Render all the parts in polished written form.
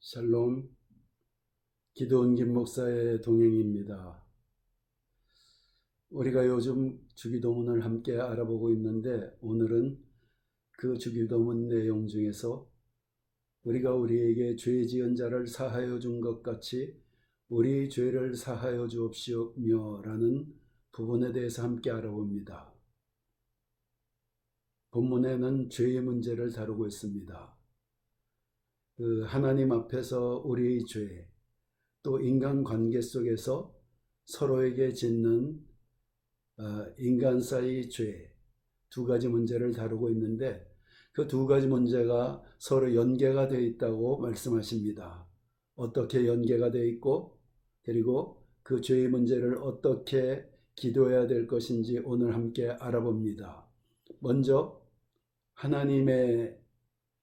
샬롬, 기도원 김 목사의 동행입니다. 우리가 요즘 주기도문을 함께 알아보고 있는데, 오늘은 그 주기도문 내용 중에서 우리가 우리에게 죄 지은 자를 사하여 준 것 같이 우리 죄를 사하여 주옵시며 라는 부분에 대해서 함께 알아봅니다. 본문에는 죄의 문제를 다루고 있습니다. 하나님 앞에서 우리의 죄, 또 인간관계 속에서 서로에게 짓는 인간 사이 죄, 두 가지 문제를 다루고 있는데, 그 두 가지 문제가 서로 연계가 되어 있다고 말씀하십니다. 어떻게 연계가 되어 있고, 그리고 그 죄의 문제를 어떻게 기도해야 될 것인지 오늘 함께 알아봅니다. 먼저 하나님에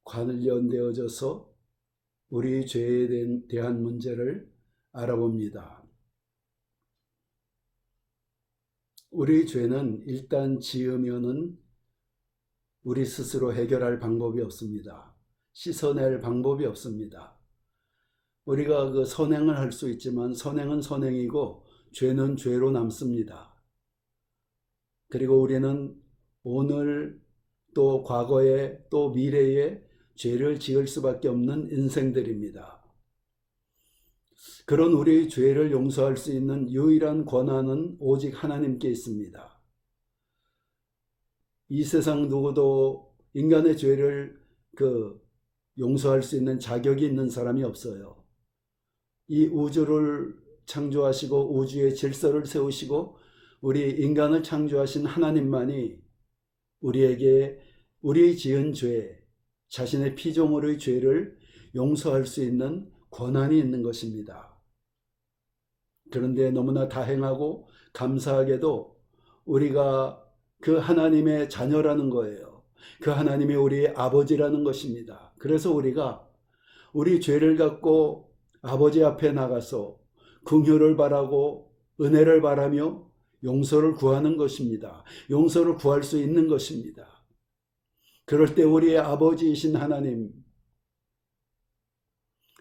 관련되어져서 우리 죄에 대한 문제를 알아봅니다. 우리 죄는 일단 지으면은 우리 스스로 해결할 방법이 없습니다. 씻어낼 방법이 없습니다. 우리가 그 선행을 할 수 있지만 선행은 선행이고 죄는 죄로 남습니다. 그리고 우리는 오늘 또 과거에 또 미래에 죄를 지을 수밖에 없는 인생들입니다. 그런 우리의 죄를 용서할 수 있는 유일한 권한은 오직 하나님께 있습니다. 이 세상 누구도 인간의 죄를 용서할 수 있는 자격이 있는 사람이 없어요. 이 우주를 창조하시고 우주의 질서를 세우시고 우리 인간을 창조하신 하나님만이 우리에게 우리의 지은 죄, 자신의 피조물의 죄를 용서할 수 있는 권한이 있는 것입니다. 그런데 너무나 다행하고 감사하게도 우리가 그 하나님의 자녀라는 거예요. 그 하나님이 우리의 아버지라는 것입니다. 그래서 우리가 우리 죄를 갖고 아버지 앞에 나가서 긍휼을 바라고 은혜를 바라며 용서를 구하는 것입니다. 용서를 구할 수 있는 것입니다. 그럴 때 우리의 아버지이신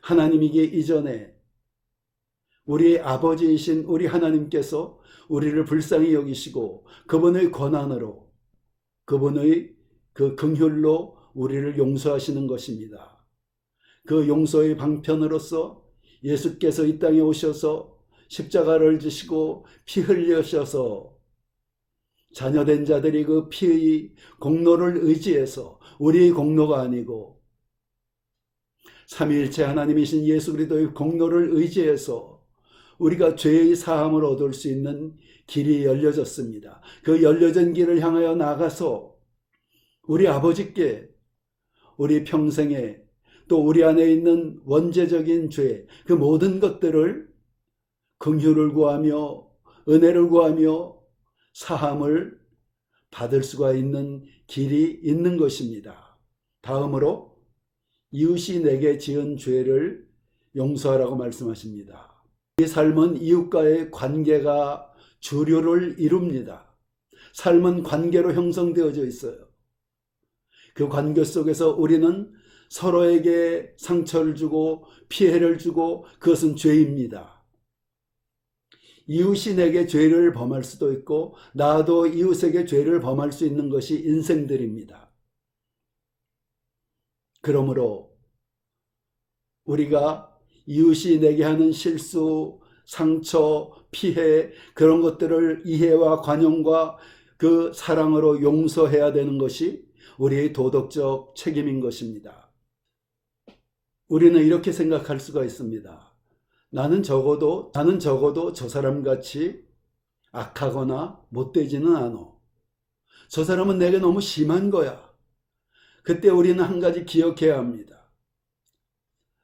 하나님이기 이전에 우리 아버지이신 우리 하나님께서 우리를 불쌍히 여기시고 그분의 권한으로, 그분의 그 긍휼로 우리를 용서하시는 것입니다. 그 용서의 방편으로서 예수께서 이 땅에 오셔서 십자가를 지시고 피 흘리셔서 자녀된 자들이 그 피의 공로를 의지해서, 우리의 공로가 아니고 삼위일체 하나님이신 예수 그리스도의 공로를 의지해서 우리가 죄의 사함을 얻을 수 있는 길이 열려졌습니다. 그 열려진 길을 향하여 나가서 우리 아버지께 우리 평생에 또 우리 안에 있는 원죄적인 죄, 그 모든 것들을 긍휼을 구하며 은혜를 구하며 사함을 받을 수가 있는 길이 있는 것입니다. 다음으로 이웃이 내게 지은 죄를 용서하라고 말씀하십니다. 이 삶은 이웃과의 관계가 주류를 이룹니다. 삶은 관계로 형성되어져 있어요. 그 관계 속에서 우리는 서로에게 상처를 주고 피해를 주고 그것은 죄입니다. 이웃이 내게 죄를 범할 수도 있고 나도 이웃에게 죄를 범할 수 있는 것이 인생들입니다. 그러므로 우리가 이웃이 내게 하는 실수, 상처, 피해, 그런 것들을 이해와 관용과 그 사랑으로 용서해야 되는 것이 우리의 도덕적 책임인 것입니다. 우리는 이렇게 생각할 수가 있습니다. 나는 적어도 저 사람같이 악하거나 못되지는 않아. 저 사람은 내게 너무 심한 거야. 그때 우리는 한 가지 기억해야 합니다.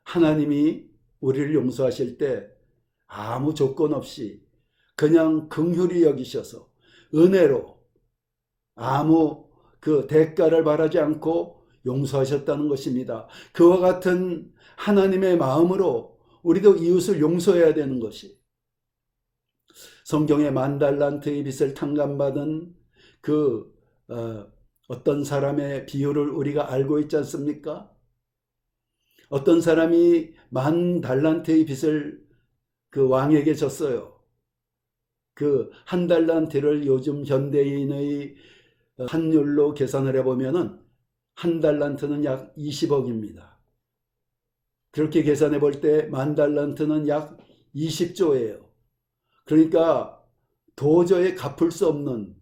하나님이 우리를 용서하실 때 아무 조건 없이 그냥 긍휼히 여기셔서 은혜로 아무 그 대가를 바라지 않고 용서하셨다는 것입니다. 그와 같은 하나님의 마음으로 우리도 이웃을 용서해야 되는 것이, 성경의 10,000달란트의 빚을 탕감받은 어떤 사람의 비유를 우리가 알고 있지 않습니까? 어떤 사람이 10,000달란트의 빚을 그 왕에게 졌어요. 그 1달란트를 요즘 현대인의 환율로 계산을 해보면은 1달란트는 약 20억입니다. 그렇게 계산해 볼 때 10,000달란트는 약 20조예요. 그러니까 도저히 갚을 수 없는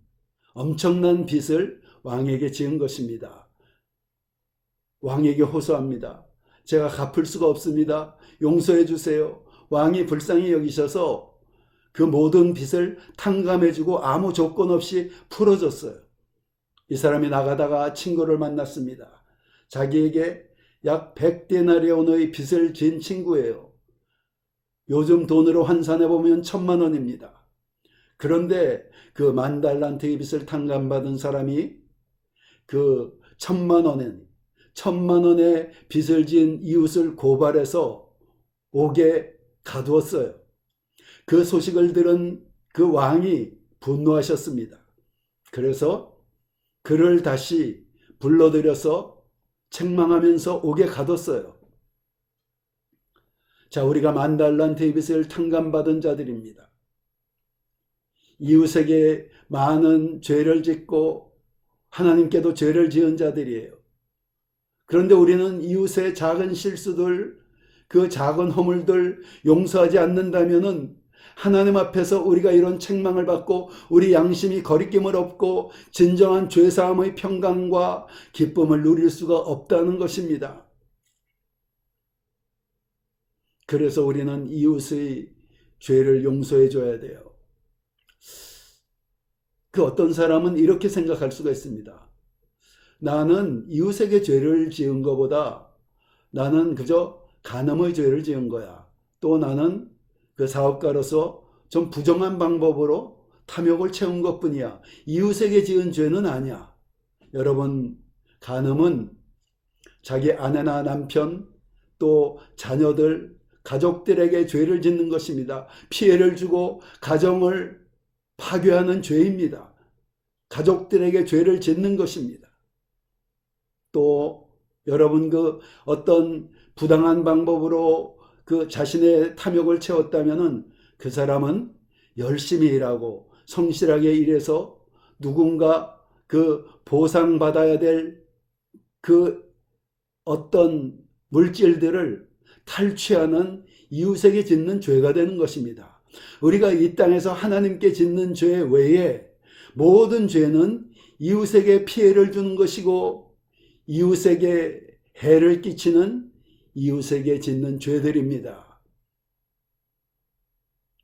엄청난 빚을 왕에게 지은 것입니다. 왕에게 호소합니다. 제가 갚을 수가 없습니다. 용서해 주세요. 왕이 불쌍히 여기셔서 그 모든 빚을 탕감해주고 아무 조건 없이 풀어줬어요. 이 사람이 나가다가 친구를 만났습니다. 자기에게 약 100데나리온의 빚을 진 친구예요. 요즘 돈으로 환산해보면 1,000,000원입니다. 그런데 그 10,000달란트의 빚을 탕감받은 사람이 그 1,000,000원의 빚을 진 이웃을 고발해서 옥에 가두었어요. 그 소식을 들은 그 왕이 분노하셨습니다. 그래서 그를 다시 불러들여서 책망하면서 옥에 가뒀어요. 자, 우리가 10,000달란트의 빚을 탕감받은 자들입니다. 이웃에게 많은 죄를 짓고 하나님께도 죄를 지은 자들이에요. 그런데 우리는 이웃의 작은 실수들, 그 작은 허물들 용서하지 않는다면은 하나님 앞에서 우리가 이런 책망을 받고 우리 양심이 거리낌을 얻고 진정한 죄사함의 평강과 기쁨을 누릴 수가 없다는 것입니다. 그래서 우리는 이웃의 죄를 용서해 줘야 돼요. 그 어떤 사람은 이렇게 생각할 수가 있습니다. 나는 이웃에게 죄를 지은 것보다 나는 그저 간음의 죄를 지은 거야. 또 나는 그 사업가로서 좀 부정한 방법으로 탐욕을 채운 것뿐이야. 이웃에게 지은 죄는 아니야. 여러분, 간음은 자기 아내나 남편 또 자녀들, 가족들에게 죄를 짓는 것입니다. 피해를 주고 가정을 파괴하는 죄입니다. 가족들에게 죄를 짓는 것입니다. 또 여러분 그 어떤 부당한 방법으로 그 자신의 탐욕을 채웠다면은 그 사람은 열심히 일하고 성실하게 일해서 누군가 그 보상받아야 될 그 어떤 물질들을 탈취하는 이웃에게 짓는 죄가 되는 것입니다. 우리가 이 땅에서 하나님께 짓는 죄 외에 모든 죄는 이웃에게 피해를 주는 것이고 이웃에게 해를 끼치는 이웃에게 짓는 죄들입니다.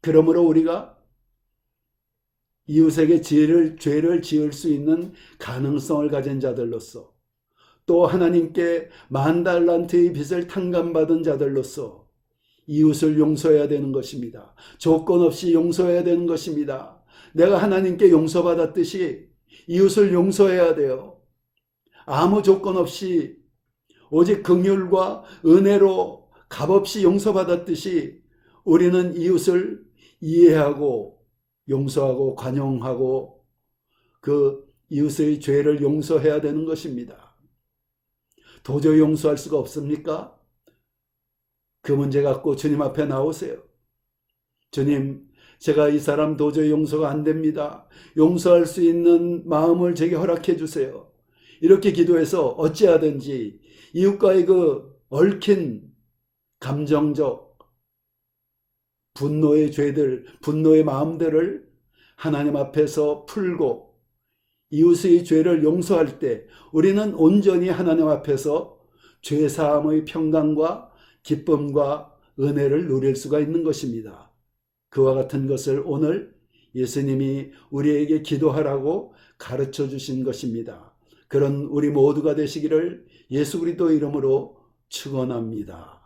그러므로 우리가 이웃에게 죄를 지을 수 있는 가능성을 가진 자들로서 또 하나님께 10,000달란트의 빚을 탕감받은 자들로서 이웃을 용서해야 되는 것입니다. 조건 없이 용서해야 되는 것입니다. 내가 하나님께 용서받았듯이 이웃을 용서해야 돼요. 아무 조건 없이 오직 긍휼과 은혜로 값없이 용서받았듯이 우리는 이웃을 이해하고 용서하고 관용하고 그 이웃의 죄를 용서해야 되는 것입니다. 도저히 용서할 수가 없습니까? 그 문제 갖고 주님 앞에 나오세요. 주님, 제가 이 사람 도저히 용서가 안 됩니다. 용서할 수 있는 마음을 제게 허락해 주세요. 이렇게 기도해서 어찌하든지 이웃과의 그 얽힌 감정적 분노의 죄들, 분노의 마음들을 하나님 앞에서 풀고 이웃의 죄를 용서할 때 우리는 온전히 하나님 앞에서 죄사함의 평강과 기쁨과 은혜를 누릴 수가 있는 것입니다. 그와 같은 것을 오늘 예수님이 우리에게 기도하라고 가르쳐 주신 것입니다. 그런 우리 모두가 되시기를 예수 그리스도 이름으로 축원합니다.